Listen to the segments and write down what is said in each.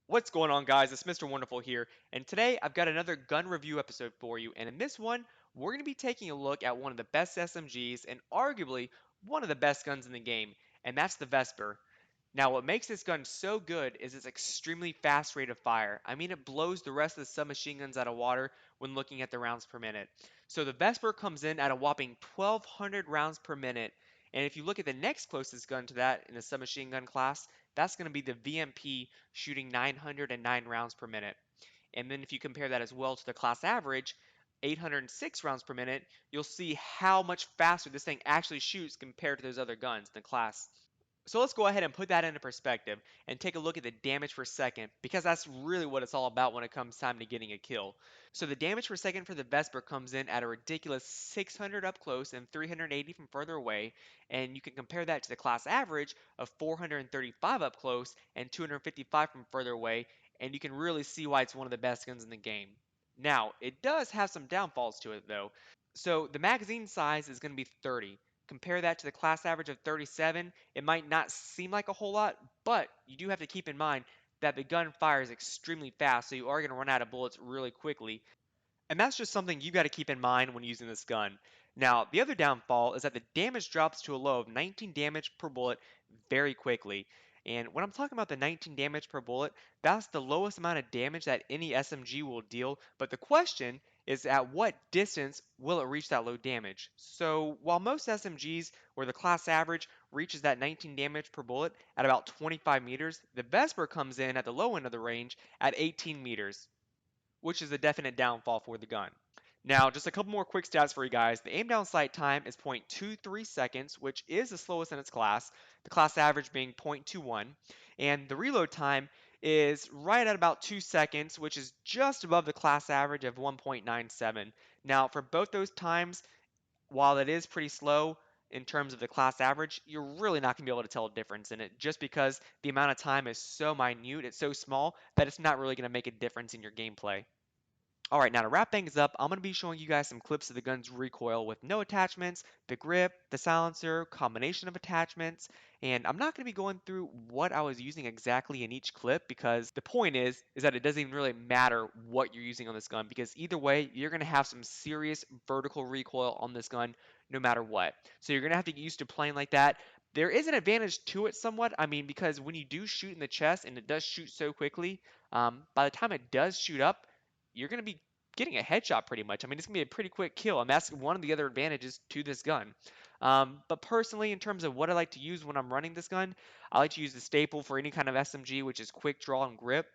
What's going on, guys? It's Mr. Wonderful here, and today I've got another gun review episode for you. And in this one, we're going to be taking a look at one of the best SMGs and arguably one of the best guns in the game, and that's the Vesper. Now, what makes this gun so good is its extremely fast rate of fire. I mean, it blows the rest of the submachine guns out of water when looking at the rounds per minute. So the Vesper comes in at a whopping 1,200 rounds per minute. And if you look at the next closest gun to that in the submachine gun class, that's going to be the VMP shooting 909 rounds per minute. And then if you compare that as well to the class average, 806 rounds per minute, you'll see how much faster this thing actually shoots compared to those other guns in the class. So let's go ahead and put that into perspective and take a look at the damage per second, because that's really what it's all about when it comes time to getting a kill. So the damage per second for the Vesper comes in at a ridiculous 600 up close and 380 from further away, and you can compare that to the class average of 435 up close and 255 from further away, and you can really see why it's one of the best guns in the game. Now, it does have some downfalls to it though. So the magazine size is going to be 30. Compare that to the class average of 37. It might not seem like a whole lot, but you do have to keep in mind that the gun fires extremely fast, so you are going to run out of bullets really quickly. And that's just something you got to keep in mind when using this gun. Now, the other downfall is that the damage drops to a low of 19 damage per bullet very quickly. And when I'm talking about the 19 damage per bullet, that's the lowest amount of damage that any SMG will deal. But the question is, at what distance will it reach that low damage? So while most SMGs, where the class average reaches that 19 damage per bullet at about 25 meters, the Vesper comes in at the low end of the range at 18 meters, which is a definite downfall for the gun. Now, just a couple more quick stats for you guys. The aim down sight time is 0.23 seconds, which is the slowest in its class, the class average being 0.21. And the reload time is right at about 2 seconds, which is just above the class average of 1.97. Now, for both those times, while it is pretty slow in terms of the class average, you're really not going to be able to tell a difference in it just because the amount of time is so minute, it's so small that it's not really going to make a difference in your gameplay. Alright, now to wrap things up, I'm going to be showing you guys some clips of the gun's recoil with no attachments, the grip, the silencer, combination of attachments, and I'm not going to be going through what I was using exactly in each clip, because the point is that it doesn't even really matter what you're using on this gun, because either way, you're going to have some serious vertical recoil on this gun no matter what. So you're going to have to get used to playing like that. There is an advantage to it somewhat, I mean, because when you do shoot in the chest, and it does shoot so quickly, by the time it does shoot up, you're going to be getting a headshot pretty much. I mean, it's going to be a pretty quick kill, and that's one of the other advantages to this gun. But personally, in terms of what I like to use when I'm running this gun, I like to use the staple for any kind of SMG, which is quick draw and grip.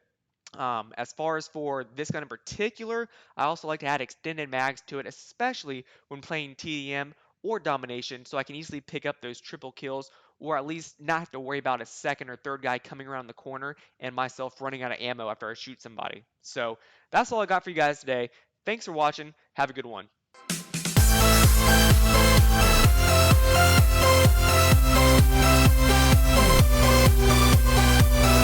As far as for this gun in particular, I also like to add extended mags to it, especially when playing TDM or domination, so I can easily pick up those triple kills, or at least not have to worry about a second or third guy coming around the corner and myself running out of ammo after I shoot somebody. So that's all I got for you guys today. Thanks for watching. Have a good one.